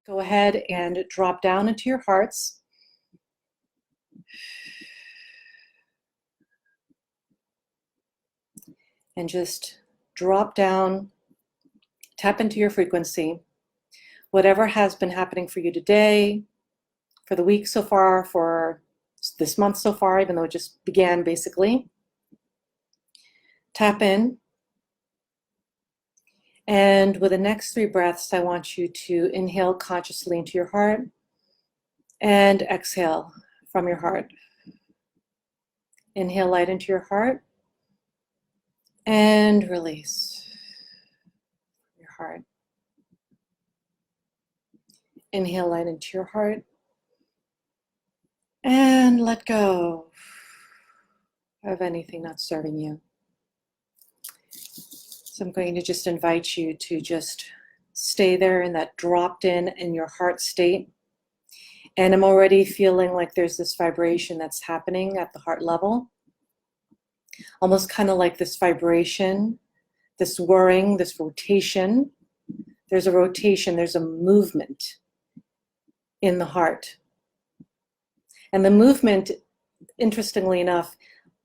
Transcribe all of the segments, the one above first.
Go ahead and drop down into your hearts. And just drop down, tap into your frequency. Whatever has been happening for you today, for the week so far, for this month so far, even though it just began basically. Tap in. And with the next 3 breaths, I want you to inhale consciously into your heart and exhale from your heart. Inhale light into your heart and release your heart. Inhale light into your heart and let go of anything not serving you. So I'm going to just invite you to just stay there in that dropped in your heart state. And I'm already feeling like there's this vibration that's happening at the heart level. Almost kind of like this vibration, this whirring, this rotation. There's a rotation, there's a movement in the heart. And the movement, interestingly enough,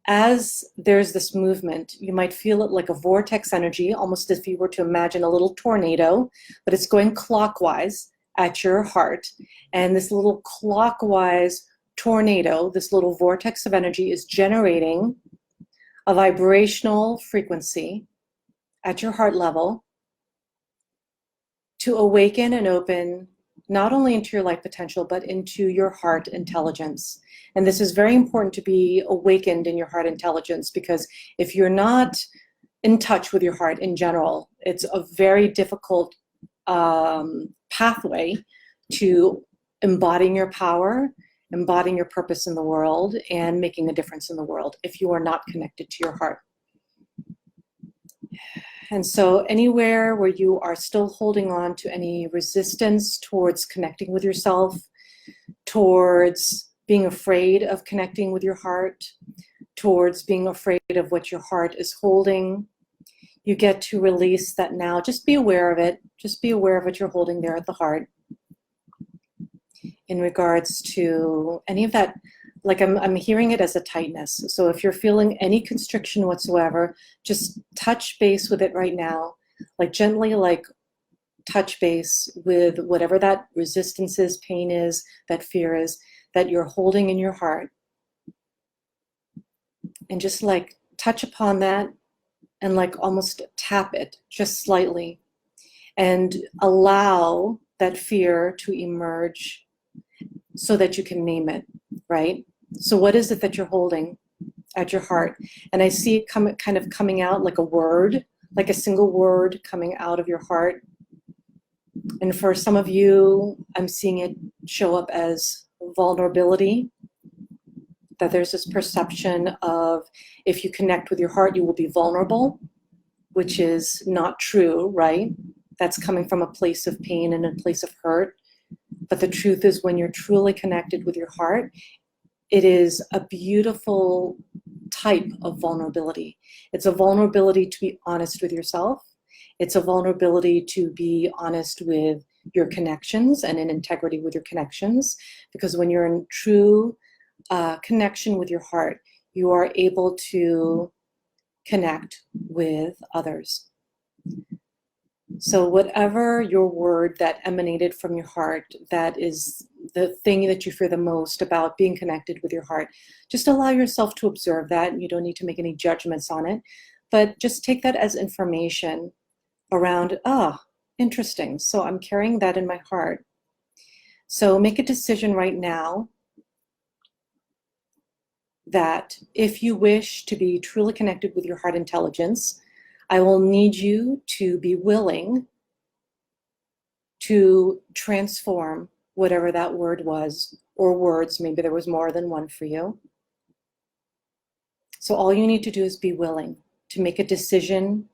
as there's this movement, you might feel it like a vortex energy, almost if you were to imagine a little tornado, but it's going clockwise at your heart. And this little clockwise tornado, this little vortex of energy is generating a vibrational frequency at your heart level to awaken and open not only into your life potential, but into your heart intelligence. And this is very important to be awakened in your heart intelligence, because if you're not in touch with your heart in general, it's a very difficult pathway to embodying your power, embodying your purpose in the world, and making a difference in the world if you are not connected to your heart. And so anywhere where you are still holding on to any resistance towards connecting with yourself, towards being afraid of connecting with your heart, towards being afraid of what your heart is holding, you get to release that now. Just be aware of it. Just be aware of what you're holding there at the heart. In regards to any of that, like I'm hearing it as a tightness. So if you're feeling any constriction whatsoever, just touch base with it right now. Like gently, like touch base with whatever that resistance is, pain is, that fear is, that you're holding in your heart. And just like touch upon that and like almost tap it just slightly. And allow that fear to emerge so that you can name it, right? So what is it that you're holding at your heart? And I see it kind of coming out like a word, like a single word coming out of your heart. And for some of you, I'm seeing it show up as vulnerability, that there's this perception of if you connect with your heart, you will be vulnerable, which is not true, right? That's coming from a place of pain and a place of hurt. But the truth is, when you're truly connected with your heart, it is a beautiful type of vulnerability. It's a vulnerability to be honest with yourself. It's a vulnerability to be honest with your connections and in integrity with your connections. Because when you're in true connection with your heart, you are able to connect with others. So whatever your word that emanated from your heart, that is the thing that you fear the most about being connected with your heart, just allow yourself to observe that. You don't need to make any judgments on it, but just take that as information around, interesting. So I'm carrying that in my heart. So make a decision right now that if you wish to be truly connected with your heart intelligence, I will need you to be willing to transform whatever that word was, or words, maybe there was more than one for you. So all you need to do is be willing to make a decision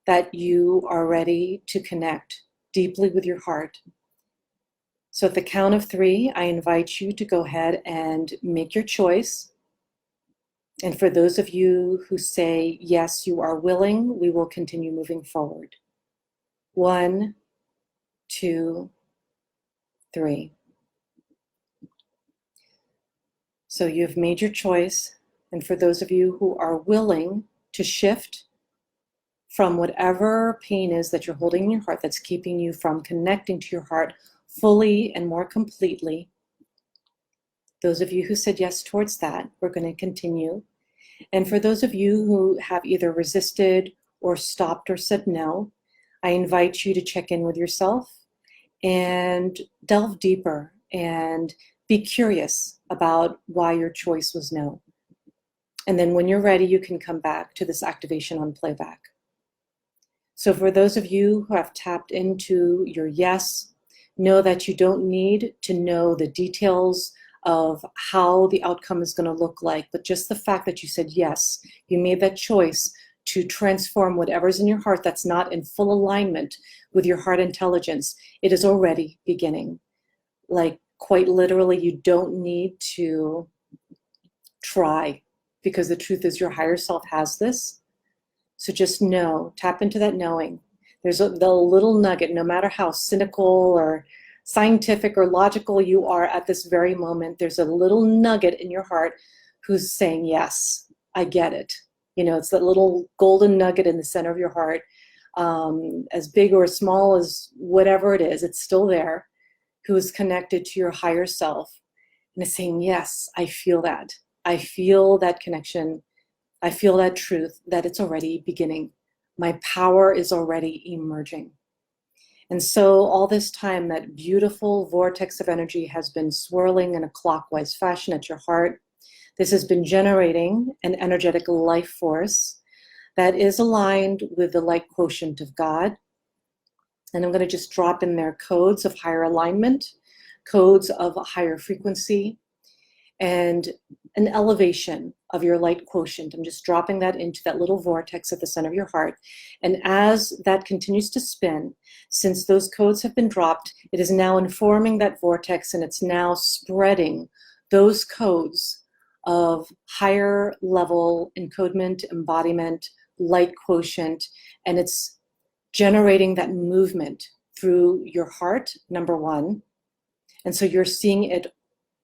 that you are ready to connect deeply with your heart. So at the count of 3, I invite you to go ahead and make your choice. And for those of you who say, yes, you are willing, we will continue moving forward. 1, 2, 3. So you've made your choice. And for those of you who are willing to shift from whatever pain is that you're holding in your heart that's keeping you from connecting to your heart fully and more completely, those of you who said yes towards that, we're going to continue. And for those of you who have either resisted or stopped or said no, I invite you to check in with yourself and delve deeper and be curious about why your choice was no. And then when you're ready, you can come back to this activation on playback. So for those of you who have tapped into your yes, know that you don't need to know the details of how the outcome is going to look like, but just the fact that you said yes, you made that choice to transform whatever's in your heart that's not in full alignment with your heart intelligence, it is already beginning. Like quite literally, you don't need to try, because the truth is your higher self has this. So just know, tap into that knowing. There's the little nugget, no matter how cynical or scientific or logical you are at this very moment, there's a little nugget in your heart who's saying, yes, I get it. You know, it's that little golden nugget in the center of your heart, as big or small as whatever it is, it's still there, who is connected to your higher self and is saying, yes, I feel that. I feel that connection. I feel that truth, that it's already beginning. My power is already emerging. And so all this time, that beautiful vortex of energy has been swirling in a clockwise fashion at your heart. This has been generating an energetic life force that is aligned with the light quotient of God. And I'm going to just drop in there codes of higher alignment, codes of a higher frequency, and an elevation of your light quotient. I'm just dropping that into that little vortex at the center of your heart. And as that continues to spin, since those codes have been dropped, it is now informing that vortex, and it's now spreading those codes of higher level encodement, embodiment, light quotient, and it's generating that movement through your heart, number one. And so you're seeing it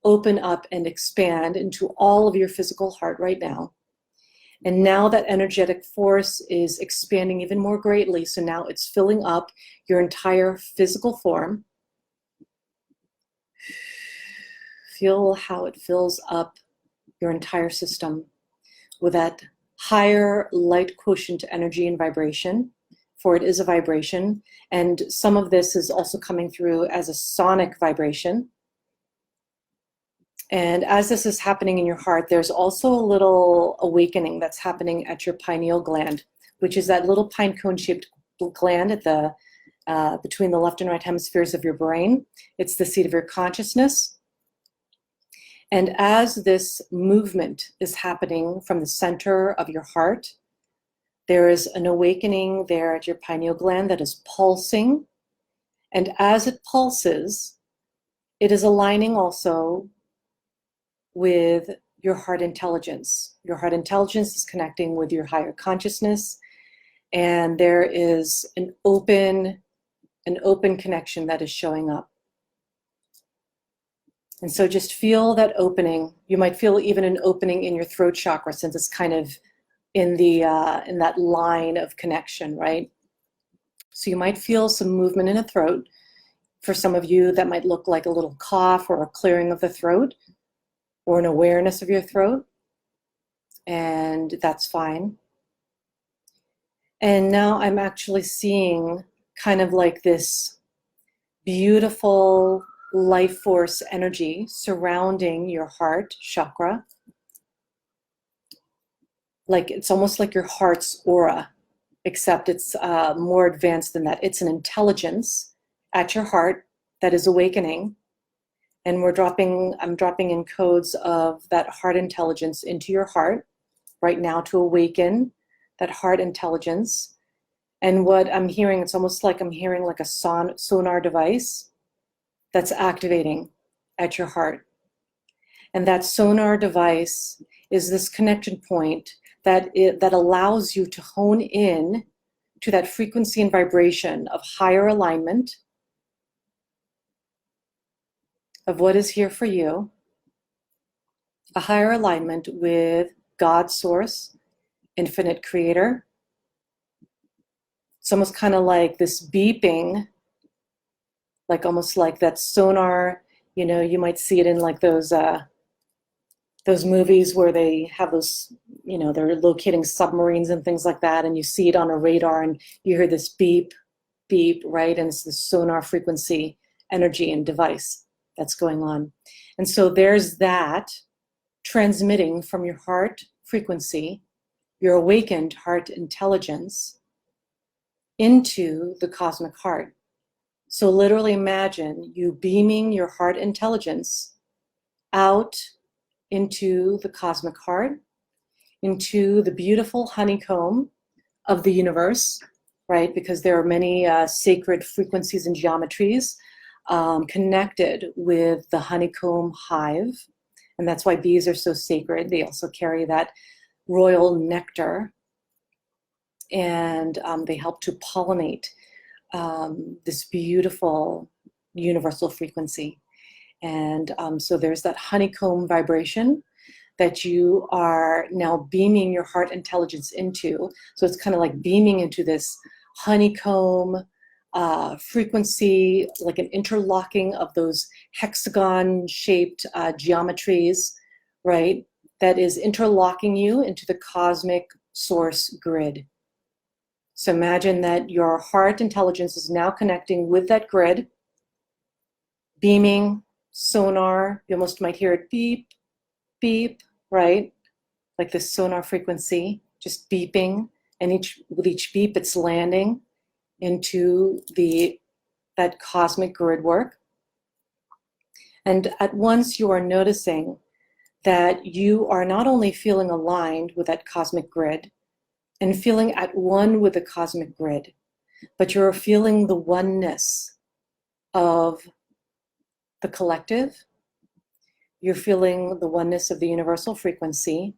open up and expand into all of your physical heart right now. And now that energetic force is expanding even more greatly. So now it's filling up your entire physical form. Feel how it fills up your entire system with that higher light quotient energy and vibration, for it is a vibration. And some of this is also coming through as a sonic vibration. And as this is happening in your heart, there's also a little awakening that's happening at your pineal gland, which is that little pine cone-shaped gland at the between the left and right hemispheres of your brain. It's the seat of your consciousness. And as this movement is happening from the center of your heart, there is an awakening there at your pineal gland that is pulsing. And as it pulses, it is aligning also with your heart intelligence. Your heart intelligence is connecting with your higher consciousness, and there is an open connection that is showing up. And so just feel that opening. You might feel even an opening in your throat chakra, since it's kind of in the in that line of connection, right? So you might feel some movement in the throat. For some of you, that might look like a little cough or a clearing of the throat, or an awareness of your throat, and that's fine. And now I'm actually seeing kind of like this beautiful life force energy surrounding your heart chakra. Like it's almost like your heart's aura, except it's more advanced than that. It's an intelligence at your heart that is awakening. And I'm dropping in codes of that heart intelligence into your heart right now to awaken that heart intelligence. And what I'm hearing, it's almost like I'm hearing like a sonar device that's activating at your heart. And that sonar device is this connection point that allows you to hone in to that frequency and vibration of higher alignment, of what is here for you, a higher alignment with God, Source, Infinite Creator. It's almost kind of like this beeping, like almost like that sonar, you might see it in like those movies where they have those, they're locating submarines and things like that, and you see it on a radar and you hear this beep, beep, right? And it's the sonar frequency, energy, and device that's going on. And so there's that transmitting from your heart frequency, your awakened heart intelligence, into the cosmic heart. So literally imagine you beaming your heart intelligence out into the cosmic heart, into the beautiful honeycomb of the universe, right? Because there are many sacred frequencies and geometries connected with the honeycomb hive. And that's why bees are so sacred. They also carry that royal nectar, and they help to pollinate this beautiful universal frequency. And so there's that honeycomb vibration that you are now beaming your heart intelligence into. So it's kind of like beaming into this honeycomb frequency, like an interlocking of those hexagon-shaped geometries, right? That is interlocking you into the cosmic source grid. So imagine that your heart intelligence is now connecting with that grid, beaming, sonar. You almost might hear it beep, beep, right? Like this sonar frequency, just beeping. And with each beep, it's landing into that cosmic grid work. And at once you are noticing that you are not only feeling aligned with that cosmic grid and feeling at one with the cosmic grid, but you're feeling the oneness of the collective. You're feeling the oneness of the universal frequency.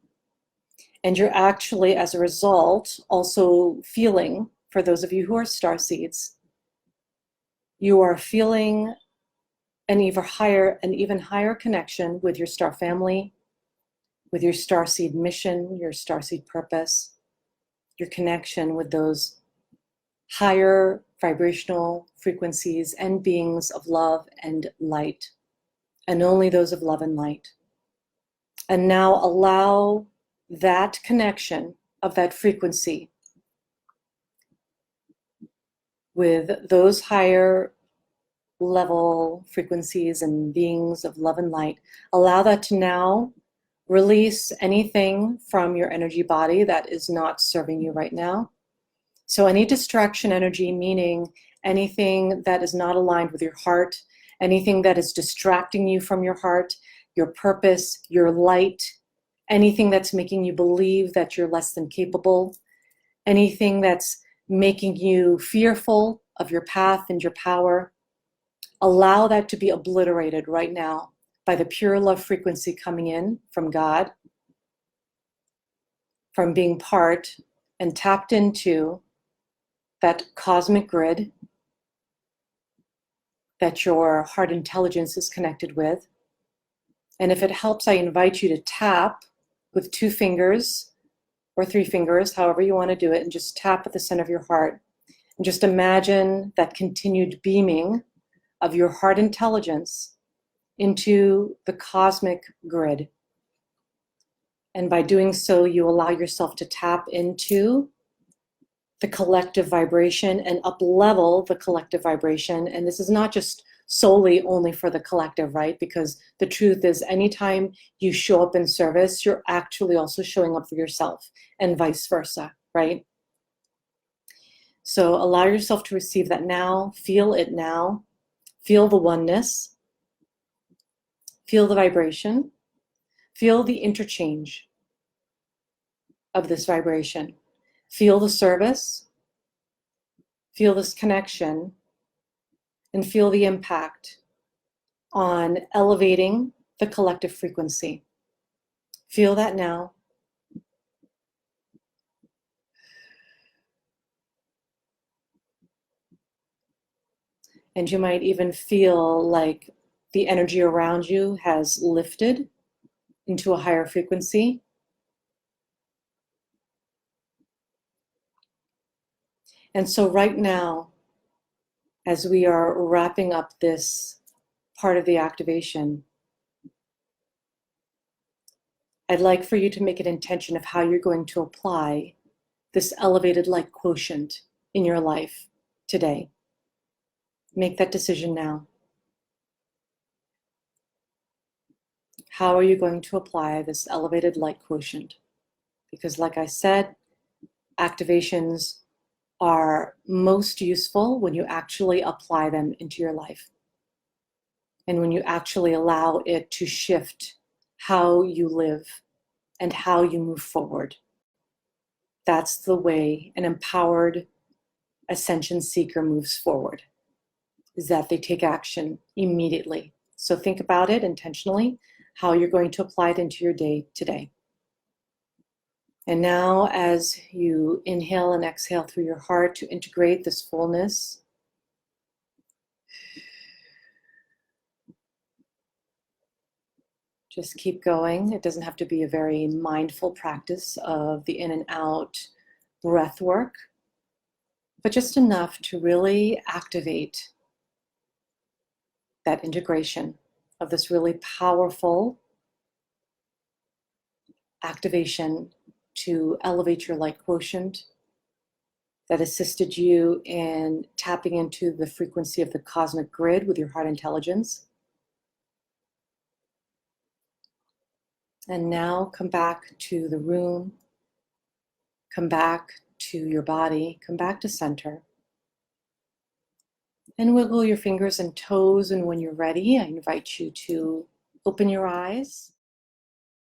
And you're actually, as a result, also feeling, for those of you who are starseeds, you are feeling an even higher connection with your star family, with your starseed mission, your starseed purpose, your connection with those higher vibrational frequencies and beings of love and light, and only those of love and light. And now allow that connection of that frequency with those higher level frequencies and beings of love and light, allow that to now release anything from your energy body that is not serving you right now. So any distraction energy, meaning anything that is not aligned with your heart, anything that is distracting you from your heart, your purpose, your light, anything that's making you believe that you're less than capable, anything that's making you fearful of your path and your power, allow that to be obliterated right now by the pure love frequency coming in from God, from being part and tapped into that cosmic grid that your heart intelligence is connected with. And if it helps, I invite you to tap with 2 fingers or 3 fingers, however you want to do it, and just tap at the center of your heart. And just imagine that continued beaming of your heart intelligence into the cosmic grid. And by doing so, you allow yourself to tap into the collective vibration and up-level the collective vibration. And this is not just solely only for the collective, right? Because the truth is, anytime you show up in service, you're actually also showing up for yourself, and vice versa, right? So allow yourself to receive that now, feel it now, feel the oneness, feel the vibration, feel the interchange of this vibration, feel the service, feel this connection, and feel the impact on elevating the collective frequency. Feel that now. And you might even feel like the energy around you has lifted into a higher frequency. And so right now, as we are wrapping up this part of the activation, I'd like for you to make an intention of how you're going to apply this elevated light quotient in your life today. Make that decision now. How are you going to apply this elevated light quotient? Because like I said, activations are most useful when you actually apply them into your life. And when you actually allow it to shift how you live and how you move forward. That's the way an empowered ascension seeker moves forward, is that they take action immediately. So think about it intentionally, how you're going to apply it into your day today. And now as you inhale and exhale through your heart to integrate this fullness, just keep going. It doesn't have to be a very mindful practice of the in and out breath work, but just enough to really activate that integration of this really powerful activation to elevate your light quotient that assisted you in tapping into the frequency of the cosmic grid with your heart intelligence. And now come back to the room, come back to your body, come back to center. And wiggle your fingers and toes, and when you're ready, I invite you to open your eyes.